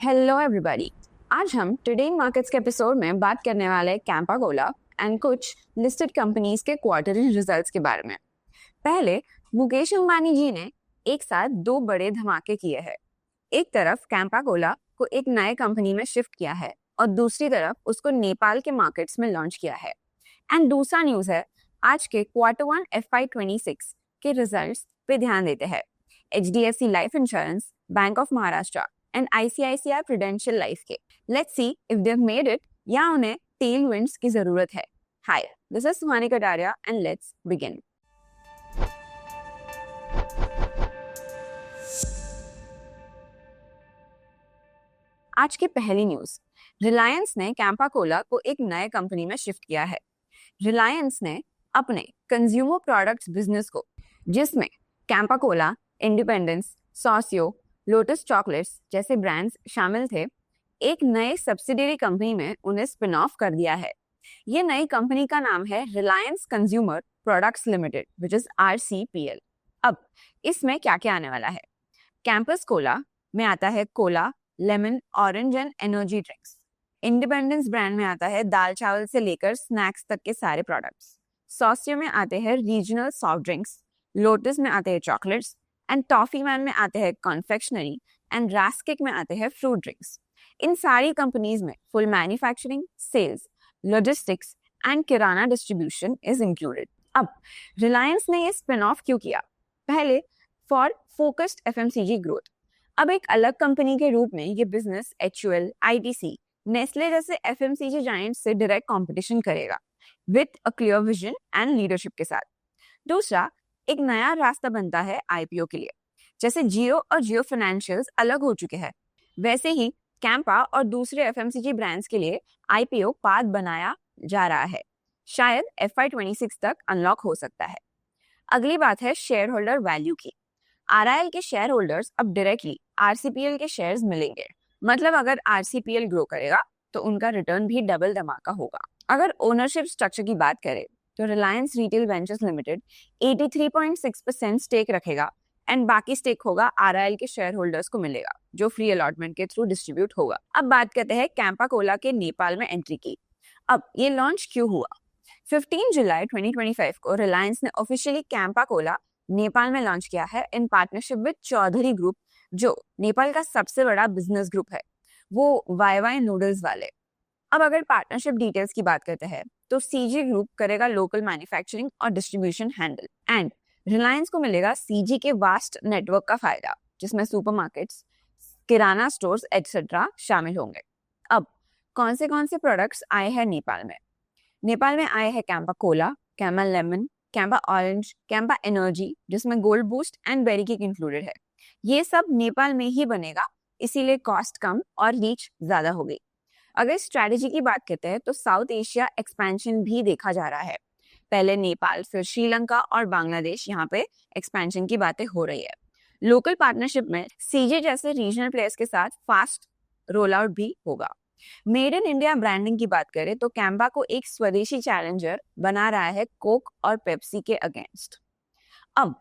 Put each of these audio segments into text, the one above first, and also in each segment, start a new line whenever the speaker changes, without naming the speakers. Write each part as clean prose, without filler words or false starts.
Hello everybody. आज हम today in markets के एपिसोड में बात करने वाले कैंपा कोला एंड कुछ लिस्टेड कंपनीज के क्वार्टरली रिजल्ट्स के बारे में। पहले मुकेश अंबानी जी ने एक साथ दो बड़े धमाके किए हैं। एक तरफ कैंपा कोला को एक नए कंपनी में शिफ्ट किया है और दूसरी तरफ उसको नेपाल के मार्केट्स में लॉन्च किया है। एंड दूसरा न्यूज है आज के Q1 FY26 के रिजल्ट्स पे ध्यान देते हैं। HDFC life insurance, bank of Maharashtra and ICICI prudential life के। Let's see if they have made it या उन्हें टेल विंड्स की जरूरत है। Hi, this is Suhani Kataria and let's begin. आज की पहली न्यूज, रिलायंस ने कैंपा कोला को एक नए कंपनी में शिफ्ट किया है। रिलायंस ने अपने कंज्यूमर प्रोडक्ट्स बिजनेस को, जिसमें Campa Cola, Independence, Sosyo, Lotus Chocolates जैसे ब्रांड्स शामिल थे, एक नए सब्सिडियरी कंपनी में उन्हें स्पिन ऑफ कर दिया है। ये नई कंपनी का नाम है Reliance consumer products limited, which is RCPL। अब इसमें क्या क्या आने वाला है? कैंपस कोला में आता है Cola, lemon, orange and energy drinks. Independence brand में आता है दाल चावल से लेकर स्नैक्स तक के सारे प्रोडक्ट्स। सॉसियो में आते हैं रीजनल सॉफ्ट ड्रिंक्स। लोटस में आते हैं चॉकलेट्स एंड टॉफी मैन में आते हैं कॉन्फेक्शनरी एंड रास्किक में आते हैं फ्रूट ड्रिंक्स। इन सारी कंपनीज में full manufacturing, sales, logistics and kirana distribution is included. अब रिलायंस ने ये स्पिन ऑफ क्यों किया? पहले फॉर फोकस्ड FMCG ग्रोथ। अब एक अलग कंपनी के रूप में ये बिजनेस HUL, ITC, नेस्ले जैसे FMCG जायंट से डायरेक्ट कंपटीशन करेगा with a clear vision and leadership के साथ। दूसरा, एक नया रास्ता बनता है IPO के लिए। जैसे जियो और जियो फाइनेंशियल्स अलग हो चुके हैं, वैसे ही कैंपा और दूसरे FMCG ब्रांड्स के लिए IPO पाथ बनाया जा रहा है। शायद FY26 तक अनलॉक हो सकता है। अगली बात है शेयर होल्डर वैल्यू की। RIL के शेयर होल्डर्स अब डायरेक्टली RCPL के शेयर्स मिलेंगे। मतलब अगर RCPL ग्रो करेगा तो उनका रिटर्न भी डबल धमाका होगा। अगर ओनरशिप स्ट्रक्चर की बात करें तो Reliance retail ventures limited 83.6% stake रखेगा एंड बाकी स्टेक होगा RIL के शेयर होल्डर्स को मिलेगा, जो फ्री अलॉटमेंट के थ्रू डिस्ट्रीब्यूट होगा। अब बात करते हैं कैंपा कोला के नेपाल में एंट्री की। अब ये लॉन्च क्यों हुआ? 15 जुलाई 2025 को रिलायंस ने ऑफिशियली कैंपा कोला नेपाल में लॉन्च किया है in partnership with Chaudhary group, जो नेपाल का सबसे बड़ा बिजनेस ग्रुप है, वो YY नूडल्स वाले। अब अगर पार्टनरशिप डिटेल्स की बात करते हैं तो CG ग्रुप करेगा लोकल मैन्युफैक्चरिंग और डिस्ट्रीब्यूशन हैंडल एंड रिलायंस को मिलेगा CG के वास्ट नेटवर्क का फायदा, जिसमें सुपरमार्केट्स, किराना स्टोर्स एटसेट्रा शामिल होंगे। अब कौन से प्रोडक्ट्स आए हैं नेपाल में? नेपाल में आए हैं Campa Cola, Campa Lemon, Campa Orange, Campa Energy, जिसमें gold boost and berry cake included है। ये सब नेपाल में ही बनेगा, इसीलिए कॉस्ट कम और रीच ज्यादा होगी। अगर स्ट्रैटेजी की बात करते हैं तो साउथ एशिया एक्सपेंशन भी देखा जा रहा है। पहले नेपाल, फिर श्रीलंका और बांग्लादेश, यहाँ पे एक्सपेंशन की बातें हो रही है। लोकल पार्टनरशिप में CG जैसे रीजनल प्लेयर्स के साथ फास्ट रोल आउट भी होगा। मेड इन इंडिया ब्रांडिंग की बात करें तो कैंपा को एक स्वदेशी चैलेंजर बना रहा है कोक और पेप्सी के अगेंस्ट। अब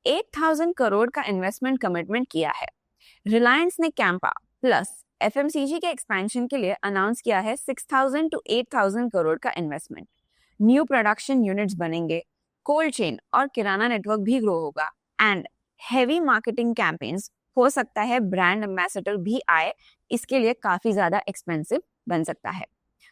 8,000 करोड़ का इन्वेस्टमेंट कमिटमेंट किया है। रिलायंस ने कैंपा प्लस FMCG के एक्सपेंशन के लिए अनाउंस किया है 6,000 to 8,000 करोड़ का इन्वेस्टमेंट। न्यू प्रोडक्शन यूनिट्स बनेंगे, कोल्ड चेन और किराना नेटवर्क भी ग्रो होगा एंड हेवी मार्केटिंग कैंपेन्स, हो सकता है ब्रांड एम्बेसडर भी आए, इसके लिए काफी ज्यादा एक्सपेंसिव बन सकता है।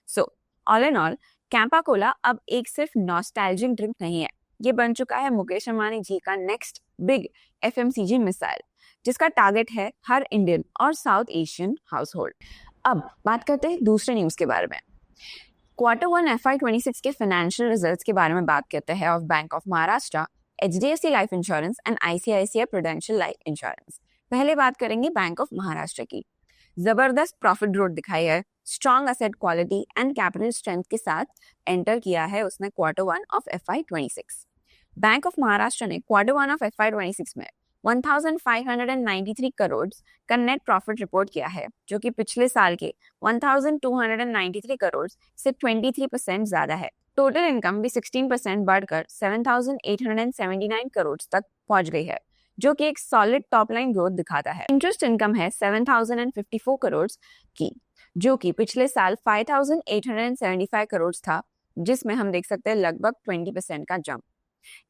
So all in all Campa Cola अब एक सिर्फ नॉस्टैल्जिक ड्रिंक नहीं है, ये बन चुका है मुकेश अंबानी जी का नेक्स्ट बिग FMCG मिसाइल, जिसका टारगेट है हर इंडियन और साउथ एशियन हाउसहोल्ड। अब बात करते हैं दूसरे न्यूज के बारे में। Q1 FY26 के फाइनेंशियल रिजल्ट्स के बारे में बात करते हैं of bank of Maharashtra, HDFC life insurance and ICICI prudential life insurance. पहले बात करेंगे बैंक ऑफ महाराष्ट्र की। जबरदस्त प्रॉफिट ग्रोथ दिखाई है, strong asset quality and capital strength के साथ एंटर किया है उसने Q1 of FY26। Bank of Maharashtra ने Q1 ऑफ FY26 में 1,593 करोड़ का नेट प्रॉफिट रिपोर्ट किया है, जो कि पिछले साल के 1,293 करोड़ से 23% ज्यादा है। टोटल इनकम भी 16% बढ़कर 7,879 करोड़ तक पहुंच गई है, जो कि एक सॉलिड टॉप लाइन ग्रोथ दिखाता है। इंटरेस्ट इनकम है 7,054 करोड़ की, जो कि पिछले साल 5,875 करोड़ था, जिसमें हम देख सकते हैं लगभग 20% का जंप।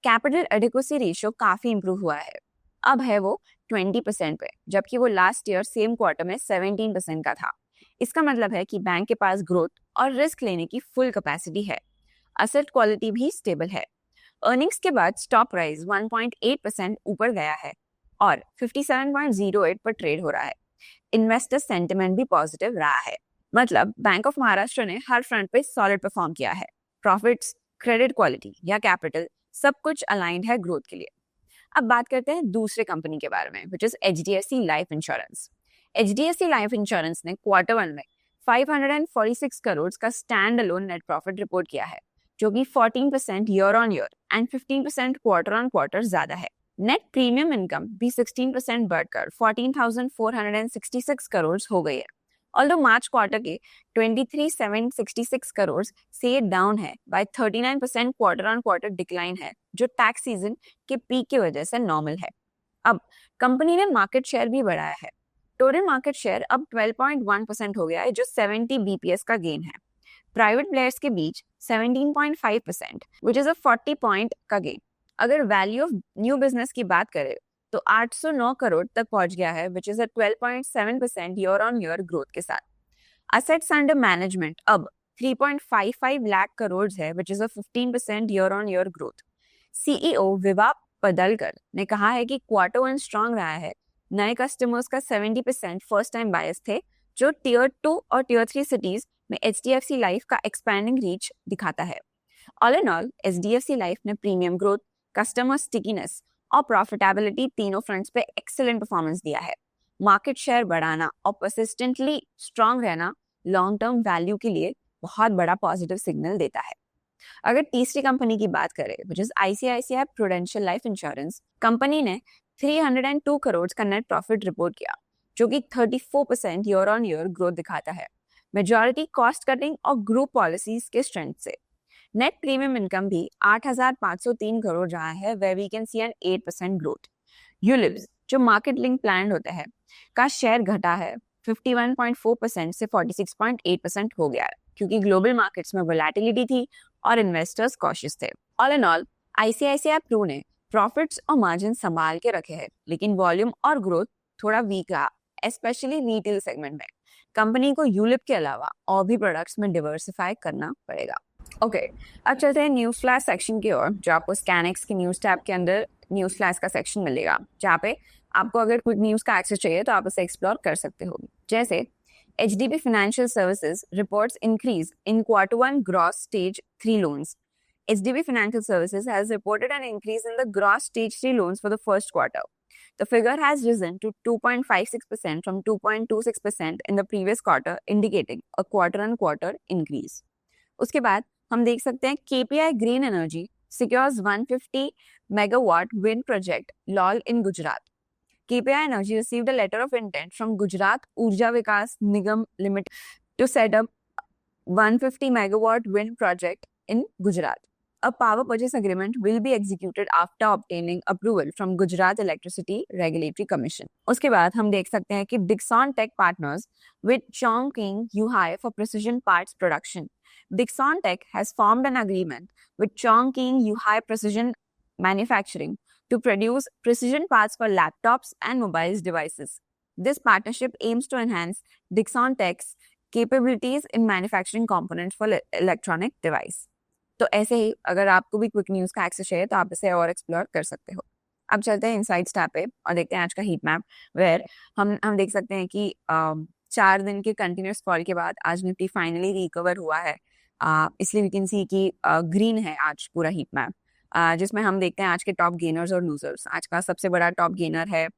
कैपिटल एडिक्वेसी रेशियो काफी इंप्रूव हुआ है, अब है वो 20% पे, जबकि वो लास्ट ईयर सेम क्वार्टर में 17% का था। इसका मतलब है कि बैंक के पास ग्रोथ और रिस्क लेने की फुल कैपेसिटी है। असेट क्वालिटी भी स्टेबल है। अर्निंग्स के बाद स्टॉक प्राइस 1.8% ऊपर गया है और 57.08 पर ट्रेड हो रहा है। इन्वेस्टर सेंटिमेंट भी पॉजिटिव रहा है। मतलब बैंक ऑफ महाराष्ट्र ने हर फ्रंट पे सॉलिड परफॉर्म किया है। प्रॉफिट्स, क्रेडिट क्वालिटी या कैपिटल, सब कुछ अलाइंड है ग्रोथ के लिए। अब बात करते हैं दूसरे कंपनी के बारे में, which is HDFC life insurance. HDFC life insurance ने क्वार्टर 1 में 546 करोड़ का stand alone net profit report किया है, जो कि 14% year on year and 15% quarter on quarter ज्यादा है। नेट प्रीमियम इनकम भी 16% बढ़कर 14,466 करोड़ हो गई है। ऑल्दो मार्च क्वार्टर के 23,766 करोड़ से डाउन है by 39% quarter on quarter decline है, जो टैक्स सीजन के पीक की वजह से नॉर्मल है। अब कंपनी ने मार्केट शेयर भी बढ़ाया है। टोटल मार्केट शेयर अब 12.1% हो गया है, जो 70 BPS का गेन है। प्राइवेट प्लेयर्स के बीच 17.5%, विच इज अ 40 पॉइंट का गेन। अगर वैल्यू ऑफ न्यू बिजनेस की बात करें तो 809 करोड़ तक पहुंच गया है, which is a 12.7% year on year growth के साथ। असेट्स अंडर मैनेजमेंट अब 3.55 लाख करोड़ है, which is a 15% year on year growth. CEO Vibha Padalkar ने कहा है कि क्वार्टर 1 स्ट्रांग रहा है। नए कस्टमर्स का 70% फर्स्ट टाइम बायर्स थे, जो टियर 2 और टियर 3 सिटीज में HDFC लाइफ का एक्सपैंडिंग रीच दिखाता है। All in all, HDFC life ने प्रीमियम ग्रोथ, कस्टमर स्टिकीनेस और प्रॉफिटेबिलिटी तीनों फ्रंट्स पे एक्सीलेंट परफॉर्मेंस दिया है। मार्केट शेयर बढ़ाना और परसिस्टेंटली स्ट्रांग रहना लॉन्ग टर्म वैल्यू के लिए बहुत बड़ा पॉजिटिव सिग्नल देता है। अगर तीसरी कंपनी की बात करें, which is ICICI prudential life insurance, company ने 302 करोड़ का नेट प्रॉफिट रिपोर्ट किया, जो कि 34% ईयर ऑन ईयर ग्रोथ दिखाता है। मेजॉरिटी कॉस्ट कटिंग और ग्रुप पॉलिसीज के स्ट्रेंथ से। नेट प्रीमियम इनकम भी 8,503 करोड़ रहा है, where we can see an 8% growth. ULIPs, जो मार्केट लिंक प्लान होता है, का शेयर घटा है 51.4% से 46.8% हो गया है, क्योंकि ग्लोबल मार्केट्स में वोलेटिलिटी थी और इन्वेस्टर्स कॉशियस थे। All in all, ICICI Pru ने प्रॉफिट्स और मार्जिन संभाल के रखे हैं, लेकिन वॉल्यूम और ग्रोथ थोड़ा वीक रहा, स्पेशली रिटेल सेगमेंट में। कंपनी को यूलिप के अलावा और भी प्रोडक्ट्स में डिवर्सिफाई करना पड़ेगा। ओके, अब चलते हैं न्यूज फ्लैश सेक्शन की ओर, जो आपको स्कैनएक्स की न्यूज टैब के अंदर न्यूज फ्लैश का सेक्शन मिलेगा, जहाँ पे आपको अगर कुछ न्यूज का एक्सेस चाहिए तो आप उसे एक्सप्लोर कर सकते हो। जैसे HDB Financial Services reports increase in quarter 1 gross stage 3 loans. HDB Financial Services has reported an increase in the gross stage 3 loans for the first quarter. The figure has risen to 2.56% from 2.26% in the previous quarter, indicating a quarter-on-quarter increase. उसके बाद हम देख सकते हैं KPI Green Energy secures 150 megawatt wind project LOL in Gujarat. KPI Energy received a letter of intent from Gujarat Urja Vikas Nigam Limited to set up 150 megawatt wind project in Gujarat. A power purchase agreement will be executed after obtaining approval from Gujarat Electricity Regulatory Commission. उसके बाद हम देख सकते हैं कि Dixon Tech partners with Chongqing Yuhai for precision parts production. Dixon Tech has formed an agreement with Chongqing Yuhai Precision Manufacturing to produce precision parts for laptops and mobile devices. This partnership aims to enhance Dixon Tech's capabilities in manufacturing components for electronic device. तो ऐसे ही अगर आपको भी quick news का access है तो आप इसे और एक्सप्लोर कर सकते हो। अब चलते हैं इनसाइट्स टैब पे और देखते हैं आज का हीट मैप, वेयर हम देख सकते हैं कि 4 दिन के कंटिन्यूस फॉल के बाद आज निफ्टी फाइनली रिकवर हुआ है। इसलिए वी कैन सी कि ग्रीन है आज पूरा हीट मैप, जिसमें हम देखते हैं आज के टॉप गेनर्स और लूजर्स। आज का सबसे बड़ा टॉप गेनर है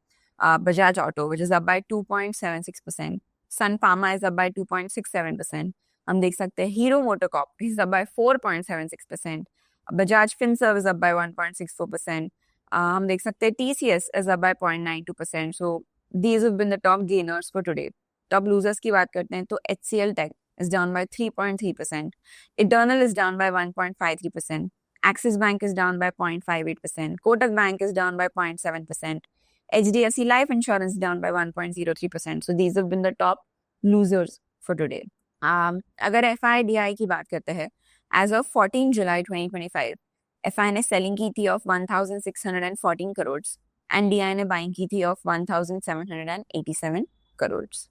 Bajaj Auto, which is up by 2.76%। Sun Pharma is up by 2.67%। हम देख सकते हैं Hero MotoCorp is up by 4.76%। Bajaj Finserv is up by 1.64%। हम देख सकते हैं TCS is up by 0.92%। So these have been the top gainers for today. Top losers की बात करते हैं तो HCL tech is down by 3.3%. Eternal is down by 1.53%. Axis Bank is down by 0.58%. Kotak Bank is down by 0.7%. HDFC Life Insurance down by 1.03%. So these have been the top losers for today. अगर FIDI की बात करते हैं, as of 14 July 2025, FI ने selling की थी of 1,614 crores and DI ने buying की थी of 1,787 crores.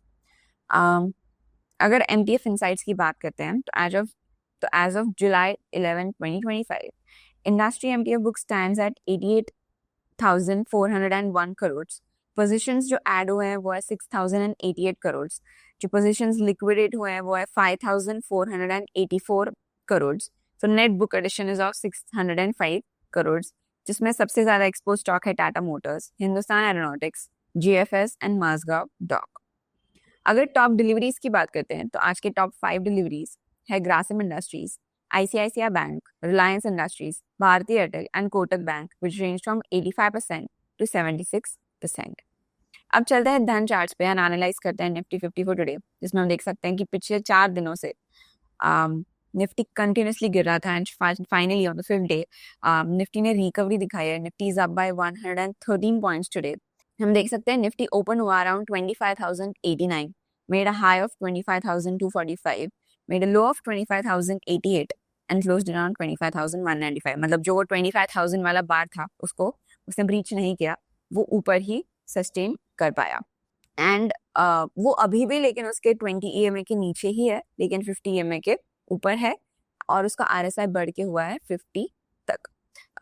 अगर MTF Insights की बात करते हैं तो as of July 11, 2025, industry MTF book stands at 88,401 crores. Positions जो add हुए हैं वो है 6,088 crores. जो positions liquidate हुए हैं वो है 5,484 crores. So net book addition is of 605 crores. जिसमें सबसे ज़्यादा exposed stock है Tata Motors, Hindustan Aeronautics, GFS and Mazgaon Dock. अगर टॉप डिलीवरीज की बात करते हैं तो आज के टॉप 5 डिलीवरीज है Grasim industries, ICICI bank, Reliance industries, Bharti Airtel and Kotak bank, which range from 85% to 76%. अब चलते हैं धन चार्ट्स पे एंड एनालाइज करते हैं निफ्टी 50 फॉर टुडे, जिसमें हम देख सकते हैं कि पिछले 4 दिनों से निफ्टी कंटिन्यूसली गिर रहा था and finally on the 5th day Nifty ने रिकवरी दिखाई है. Nifty is up bye 113 points today. हम देख सकते हैं निफ्टी ओपन हुआ around 25,089, made a high of 25,245, made a low of 25,088 and closed around 25,195. मतलब जो वो 25,000 वाला बार था उसने ब्रीच नहीं किया, वो ऊपर ही सस्टेन कर पाया. एंड वो अभी भी लेकिन उसके 20 EMA के नीचे ही है, लेकिन 50 EMA के ऊपर है और उसका RSI बढ़ के हुआ है 50 तक.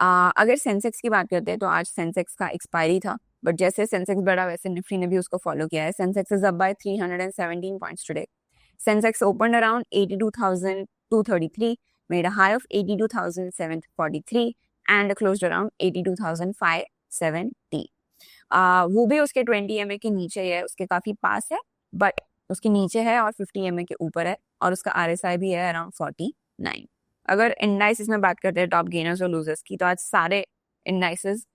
अगर सेंसेक्स की बात करते हैं तो आज सेंसेक्स का एक्सपायरी था, बट जैसे सेंसेक्स बढ़ा वैसे निफ्टी ने भी उसको फॉलो किया है. Sensex is up bye 317 points today. Sensex opened around 82,233, made a high of 82,743 and closed around 82,570. वो भी उसके 20 EMA के नीचे है, उसके काफी पास है, बट उसके नीचे है और 50 EMA के ऊपर है और उसका RSI भी है अराउंड 49. अगर इंडाइसिस में बात करते हैं टॉप गेनर्स और लूजर्स की, तो आज सारे इंडाइसिस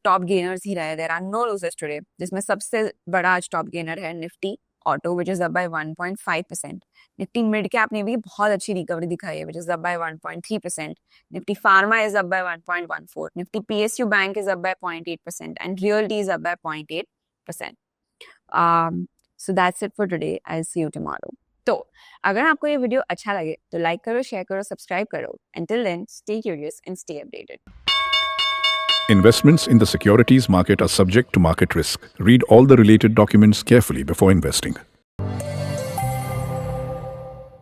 टॉप गेनर्स ही रहे. There are no losers today, जिसमें सबसे बड़ा आज टॉप गेनर है Nifty auto, which is up by 1.5%. Nifty mid cap ने भी बहुत अच्छी रिकवरी दिखाई है, which is up by 1.3%. Nifty pharma is up by 1.14. Nifty PSU bank is up by 0.8% and realty is up by 0.8%. So that's it for today. I see you tomorrow. तो अगर आपको ये वीडियो अच्छा लगे तो लाइक करो, शेयर करो, सब्सक्राइब करो. Until then, stay curious and stay updated.
Investments in the securities market are subject to market risk. Read all the related documents carefully before investing.